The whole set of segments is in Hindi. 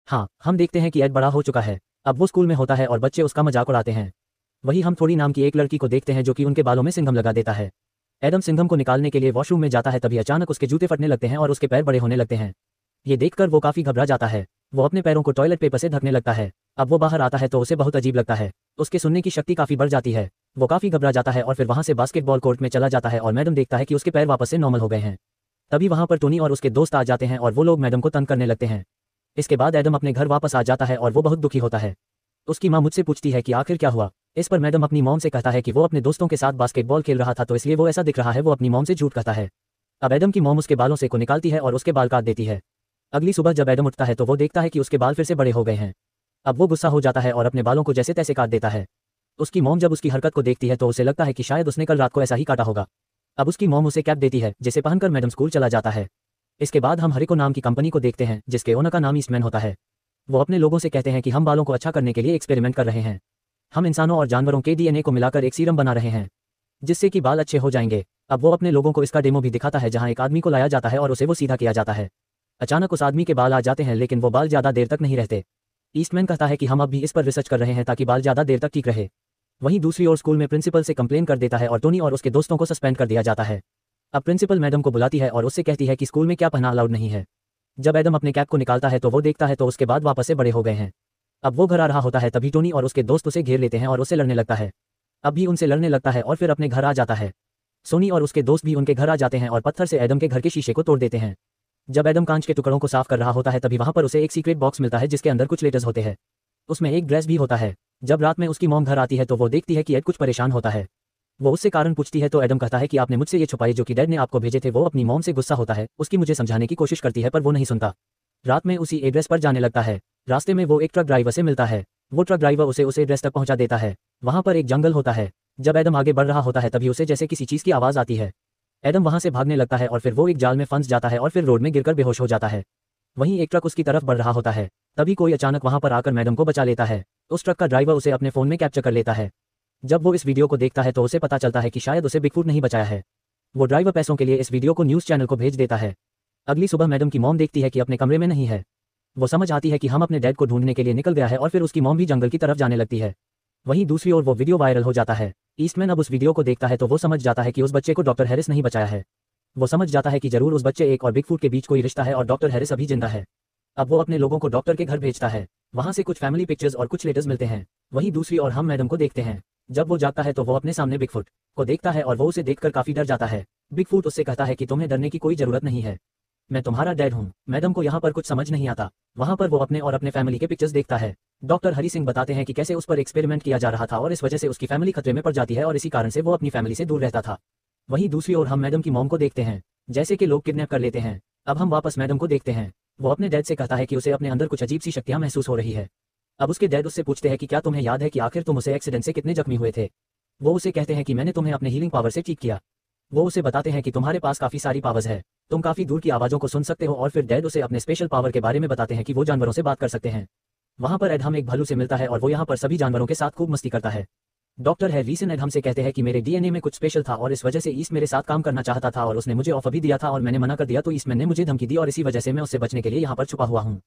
हाँ, हम देखते हैं कि एड बड़ा हो चुका है। अब वो स्कूल में होता है और बच्चे उसका मजाक उड़ाते हैं। वही हम थोड़ी नाम की एक लड़की को देखते हैं जो कि उनके बालों में सिंघम लगा देता है। एडम सिंघम को निकालने के लिए वॉशरूम में जाता है, तभी अचानक उसके जूते फटने लगते हैं और उसके पैर बड़े होने लगते हैं। ये देखकर वो काफी घबरा जाता है। वो अपने पैरों को टॉयलेट पेपर से ढकने लगता है। अब वो बाहर आता है तो उसे बहुत अजीब लगता है। उसके सुनने की शक्ति काफी बढ़ जाती है। वो काफी घबरा जाता है और फिर वहां से बास्केटबॉल कोर्ट में चला जाता है और मैडम देखता है कि उसके पैर वापस से नॉर्मल हो गए हैं। तभी वहां पर टोनी और उसके दोस्त आ जाते हैं और वो लोग मैडम को तंग करने लगते हैं। इसके बाद एडम अपने घर वापस आ जाता है और वो बहुत दुखी होता है। उसकी माँ मुझसे पूछती है कि आखिर क्या हुआ। इस पर मैडम अपनी मॉम से कहता है कि वो अपने दोस्तों के साथ बास्केटबॉल खेल रहा था तो इसलिए वो ऐसा दिख रहा है। वो अपनी मॉम से झूठ कहता है। अब एडम की मॉम उसके बालों से को निकालती है और उसके बाल काट देती है। अगली सुबह जब एडम उठता है तो वो देखता है कि उसके बाल फिर से बड़े हो गए हैं। अब वो गुस्सा हो जाता है और अपने बालों को जैसे तैसे काट देता है। उसकी मॉम जब उसकी हरकत को देखती है तो उसे लगता है कि शायद उसने कल रात को ऐसा ही काटा होगा। अब उसकी मॉम उसे कैप देती है जिसे पहनकर मैडम स्कूल चला जाता है। इसके बाद हम हरिको नाम की कंपनी को देखते हैं जिसके ओनर का नाम ईस्टमैन होता है। वो अपने लोगों से कहते हैं कि हम बालों को अच्छा करने के लिए एक्सपेरिमेंट कर रहे हैं। हम इंसानों और जानवरों के डीएनए को मिलाकर एक सीरम बना रहे हैं जिससे कि बाल अच्छे हो जाएंगे। अब वो अपने लोगों को इसका डेमो भी दिखाता है जहां एक आदमी को लाया जाता है और उसे वो सीधा किया जाता है। अचानक उस आदमी के बाल आ जाते हैं लेकिन वो बाल ज्यादा देर तक नहीं रहते। ईस्टमैन कहता है कि हम अब भी इस पर रिसर्च कर रहे हैं ताकि बाल ज्यादा देर तक ठीक रहे। वहीं दूसरी ओर स्कूल में प्रिंसिपल से कंप्लेन कर देता है और टोनी और उसके दोस्तों को सस्पेंड कर दिया जाता है। अब प्रिंसिपल मैडम को बुलाती है और उससे कहती है कि स्कूल में क्या पहनना अलाउड नहीं है। जब एडम अपने कैप को निकालता है तो वो देखता है तो उसके बाद वापस से बड़े हो गए हैं। अब वो घर आ रहा होता है तभी टोनी और उसके दोस्त उसे घेर लेते हैं और उससे लड़ने लगता है। अब भी उनसे लड़ने लगता है और फिर अपने घर आ जाता है। सोनी और उसके दोस्त भी उनके घर आ जाते हैं और पत्थर से एडम के घर के शीशे को तोड़ देते हैं। जब एडम कांच के टुकड़ों को साफ कर रहा होता है तभी वहां पर उसे एक सीक्रेट बॉक्स मिलता है जिसके अंदर कुछ लेटर्स होते हैं। उसमें एक ड्रेस भी होता है। जब रात में उसकी मॉम घर आती है तो वो देखती है कि एड कुछ परेशान होता है। वो उससे कारण पूछती है तो एडम कहता है कि आपने मुझसे ये छुपाई जो कि डैड ने आपको भेजे थे। वो अपनी मॉम से गुस्सा होता है। उसकी मुझे समझाने की कोशिश करती है पर वो नहीं सुनता। रात में उसी एड्रेस पर जाने लगता है। रास्ते में वो एक ट्रक ड्राइवर से मिलता है। वो ट्रक ड्राइवर उसे उस एड्रेस तक पहुंचा देता है। वहां पर एक जंगल होता है। जब एडम आगे बढ़ रहा होता है तभी उसे जैसे किसी चीज की आवाज आती है। एडम वहां से भागने लगता है और फिर वो एक जाल में फंस जाता है और फिर रोड में गिरकर बेहोश हो जाता है। वहीं एक ट्रक उसकी तरफ बढ़ रहा होता है। तभी कोई अचानक वहां पर आकर मैडम को बचा लेता है। उस ट्रक का ड्राइवर उसे अपने फोन में कैप्चर कर लेता है। जब वो इस वीडियो को देखता है तो उसे पता चलता है कि शायद उसे बिगफुट नहीं बचाया है। वो ड्राइवर पैसों के लिए इस वीडियो को न्यूज़ चैनल को भेज देता है। अगली सुबह मैडम की मॉम देखती है कि अपने कमरे में नहीं है। वो समझ आती है कि हम अपने डैड को ढूंढने के लिए निकल गया है और फिर उसकी मॉम भी जंगल की तरफ जाने लगती है। वहीं दूसरी ओर वो वीडियो वायरल हो जाता है। ईस्टमैन अब उस वीडियो को देखता है तो वो समझ जाता है कि उस बच्चे को डॉक्टर हैरिस नहीं बचाया है। वो समझ जाता है कि जरूर उस बच्चे एक और बिगफुट के बीच कोई रिश्ता है और डॉक्टर हैरिस अभी जिंदा है। अब वो अपने लोगों को डॉक्टर के घर भेजता है। वहां से कुछ फैमिली पिक्चर्स और कुछ लेटर्स मिलते हैं। वहीं दूसरी ओर हम मैडम को देखते हैं। जब वो जागता है तो वो अपने सामने बिगफुट को देखता है और वो उसे देखकर काफी डर जाता है। बिगफुट उससे कहता है कि तुम्हें डरने की कोई जरूरत नहीं है, मैं तुम्हारा डैड हूँ। मैडम को यहाँ पर कुछ समझ नहीं आता। वहाँ पर वो अपने और अपने फैमिली के पिक्चर्स देखता है। डॉक्टर हरी सिंह बताते हैं कि कैसे उस पर एक्सपेरिमेंट किया जा रहा था और इस वजह से उसकी फैमिली खतरे में पड़ जाती है और इसी कारण से वो अपनी फैमिली से दूर रहता था। वहीं दूसरी ओर हम मैडम की मॉम को देखते हैं। जैसे कि लोग किडनैप कर लेते हैं। अब हम वापस मैडम को देखते हैं। वो अपने डैड से कहता है कि उसे अपने अंदर कुछ अजीब सी शक्तियां महसूस हो रही है। अब उसके डैड उससे पूछते हैं कि क्या तुम्हें याद है कि आखिर तुम उसे एक्सीडेंट से कितने जख्मी हुए थे। वो उसे कहते हैं कि मैंने तुम्हें अपने हीलिंग पावर से ठीक किया। वो उसे बताते हैं कि तुम्हारे पास काफी सारी पावर्स है, तुम काफी दूर की आवाजों को सुन सकते हो और फिर डैड उसे अपने स्पेशल पावर के बारे में बताते हैं कि वो जानवरों से बात कर सकते हैं। वहां पर एडहम एक भालू से मिलता है और वो यहाँ पर सभी जानवरों के साथ खूब मस्ती करता है। डॉक्टर हैरिसन एडहम से कहते हैं कि मेरे डीएनए में कुछ स्पेशल था और इस वजह से ईस्ट मेरे साथ काम करना चाहता था और उसने मुझे ऑफर भी दिया था और मैंने मना कर दिया तो ईस्टमैन ने मुझे धमकी दी और इसी वजह से मैं उससे बचने के लिए यहाँ पर छुपा हुआ हूँ।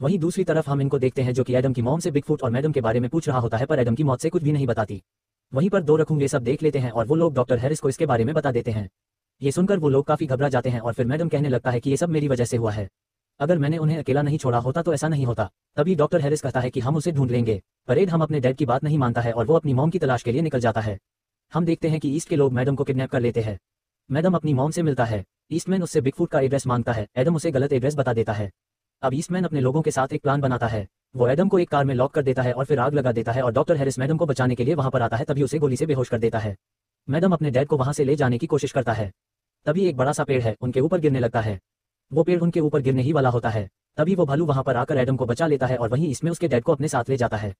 वहीं दूसरी तरफ हम इनको देखते हैं जो कि एडम की मॉम से बिगफुट और मैडम के बारे में पूछ रहा होता है पर एडम की मौत से कुछ भी नहीं बताती। वहीं पर दो रखूंगे सब देख लेते हैं और वो लोग डॉक्टर हैरिस को इसके बारे में बता देते हैं। ये सुनकर वो लोग काफी घबरा जाते हैं और फिर मैडम कहने लगता है कि ये सब मेरी वजह से हुआ है, अगर मैंने उन्हें अकेला नहीं छोड़ा होता तो ऐसा नहीं होता। तभी डॉक्टर हैरिस कहता है कि हम उसे ढूंढ लेंगे। पर एड हम अपने डैड की बात नहीं मानता है और वो अपनी मॉम की तलाश के लिए निकल जाता है। हम देखते हैं कि ईस्ट के लोग मैडम को किडनैप कर लेते हैं। मैडम अपनी मॉम से मिलता है। ईस्टमैन उससे बिगफुट का एड्रेस मांगता है। एडम उसे गलत एड्रेस बता देता है। अब ईस्टमैन अपने लोगों के साथ एक प्लान बनाता है। वो एडम को एक कार में लॉक कर देता है और फिर आग लगा देता है और डॉक्टर हैरिस मैडम को बचाने के लिए वहां पर आता है तभी उसे गोली से बेहोश कर देता है। मैडम अपने डैड को वहां से ले जाने की कोशिश करता है। तभी एक बड़ा सा पेड़ है उनके ऊपर गिरने लगता है। वो पेड़ उनके ऊपर गिरने ही वाला होता है। तभी वो भालू वहां पर आकर एडम को बचा लेता है और वहीं इसमें उसके डैड को अपने साथ ले जाता है।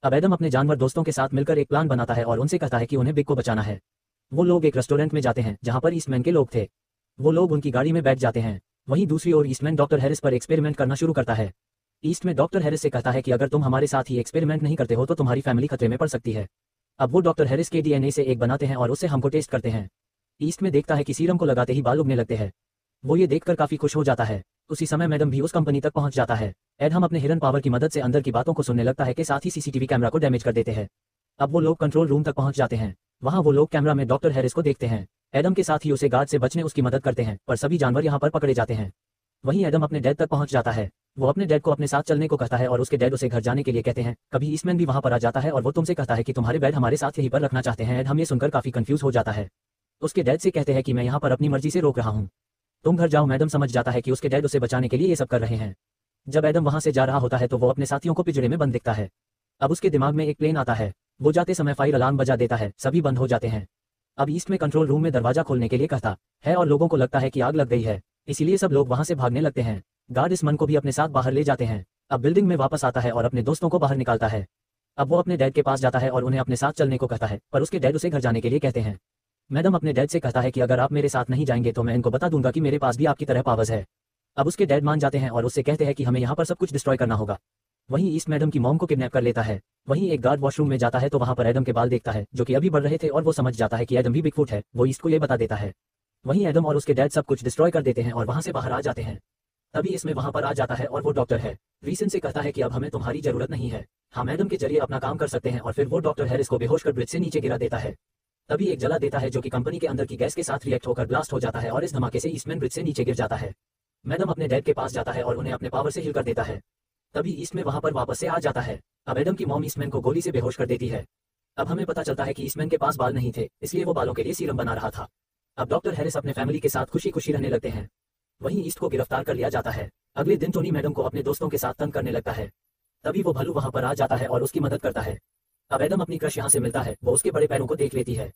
अब एडम अपने जानवर दोस्तों के साथ मिलकर एक प्लान बनाता है और उनसे कहता है कि उन्हें बिग को बचाना है। वो लोग एक रेस्टोरेंट में जाते हैं जहां पर ईस्टमैन के लोग थे। वो लोग उनकी गाड़ी में बैठ जाते हैं। वहीं दूसरी ओर ईस्टमैन डॉक्टर हैरिस पर एक्सपेरिमेंट करना शुरू करता है। ईस्ट में डॉक्टर हैरिस से कहता है कि अगर तुम हमारे साथ ही एक्सपेरिमेंट नहीं करते हो तो तुम्हारी फैमिली खतरे में पड़ सकती है। अब वो डॉक्टर हैरिस के डीएनए से एक बनाते हैं और उससे हमको टेस्ट करते हैं। ईस्ट में देखता है कि सीरम को लगाते ही बाल उगने लगते हैं। वो ये देखकर काफी खुश हो जाता है। उसी समय मैडम भी उस कंपनी तक पहुंच जाता है। एडम अपने हिडन पावर की मदद से अंदर की बातों को सुनने लगता है कि साथ ही सीसीटीवी कैमरा को डैमेज कर देते हैं। अब वो लोग कंट्रोल रूम तक पहुंच जाते हैं। वहां वो लोग कैमरा में डॉक्टर हैरिस को देखते हैं। एडम के साथ ही उसे गार्ड से बचने उसकी मदद करते हैं, पर सभी जानवर यहाँ पर पकड़े जाते हैं। वहीं एडम अपने डैड तक पहुंच जाता है। वो अपने डैड को अपने साथ चलने को कहता है और उसके डैड उसे घर जाने के लिए कहते हैं। कभी ईस्टमैन भी वहां पर आ जाता है और वो तुमसे कहता है कि तुम्हारे डैड हमारे साथ यहीं पर रखना चाहते हैं। एडम ये सुनकर काफी कंफ्यूज हो जाता है। उसके डैड से कहते हैं कि मैं यहाँ पर अपनी मर्जी से रोक रहा हूँ, तुम घर जाओ। मैडम समझ जाता है कि उसके डैड उसे बचाने के लिए ये सब कर रहे हैं। जब एडम वहां से जा रहा होता है तो वो अपने साथियों को पिंजरे में बंद दिखता है। अब उसके दिमाग में एक प्लेन आता है। वो जाते समय फायर अलार्म बजा देता है, सभी बंद हो जाते हैं। अब ईस्ट में कंट्रोल रूम में दरवाजा खोलने के लिए कहता है और लोगों को लगता है कि आग लग गई है, इसीलिए सब लोग वहां से भागने लगते हैं। गार्ड इस मन को भी अपने साथ बाहर ले जाते हैं। अब बिल्डिंग में वापस आता है और अपने दोस्तों को बाहर निकालता है। अब वो अपने डैड के पास जाता है और उन्हें अपने साथ चलने को कहता है, पर उसके डैड उसे घर जाने के लिए कहते हैं। मैडम अपने डैड से कहता है कि अगर आप मेरे साथ नहीं जाएंगे तो मैं इनको बता दूंगा कि मेरे पास भी आपकी तरह पावर्स है। अब उसके डैड मान जाते हैं और उससे कहते हैं कि हमें यहाँ पर सब कुछ डिस्ट्रॉय करना होगा। वहीं ईस्ट मैडम की मॉम को किडनैप कर लेता है। वहीं एक गार्ड वॉशरूम में जाता है तो वहां पर एडम के बाल देखता है जो कि अभी बढ़ रहे थे और वो समझ जाता है कि एडम भी बिगफुट है। वो ईस्ट को ये बता देता है। वहीं एडम और उसके डैड सब कुछ डिस्ट्रॉय कर देते हैं और वहां से बाहर आ जाते हैं। तभी इसमें वहां पर आ जाता है और वो डॉक्टर है। रीसन से कहता है कि अब हमें तुम्हारी जरूरत नहीं है, हम एडम के जरिए अपना काम कर सकते हैं। और फिर वो डॉक्टर हैरिस को बेहोश कर ब्रिज से नीचे गिरा देता है। तभी एक जला देता है जो कि कंपनी के अंदर की गैस के साथ रिएक्ट होकर ब्लास्ट हो जाता है और इस धमाके से ईस्टमैन ब्रिज से नीचे गिर जाता है। मैडम अपने डैड के पास जाता है और उन्हें अपने पावर से हिल कर देता है। तभी ईस्टमैन वहां पर वापस से आ जाता है। अब एडम की मॉम ईस्टमैन को गोली से बेहोश कर देती है। अब हमें पता चलता है कि ईस्टमैन के पास बाल नहीं थे, इसलिए वो बालों के लिए सीरम बना रहा था। अब डॉक्टर हैरिस अपने फैमिली के साथ खुशी खुशी रहने लगते हैं। वहीं ईस्ट को गिरफ्तार कर लिया जाता है। अगले दिन टोनी मैडम को अपने दोस्तों के साथ तंग करने लगता है। तभी वो भलू वहां पर आ जाता है और उसकी मदद करता है। अब एडम अपनी क्रश यहाँ से मिलता है। वो उसके बड़े पैरों को देख लेती है।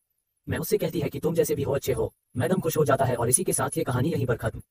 मैं उससे कहती है कि तुम जैसे भी हो अच्छे हो। मैडम खुश हो जाता है और इसी के साथ ये कहानी यहीं पर खत्म।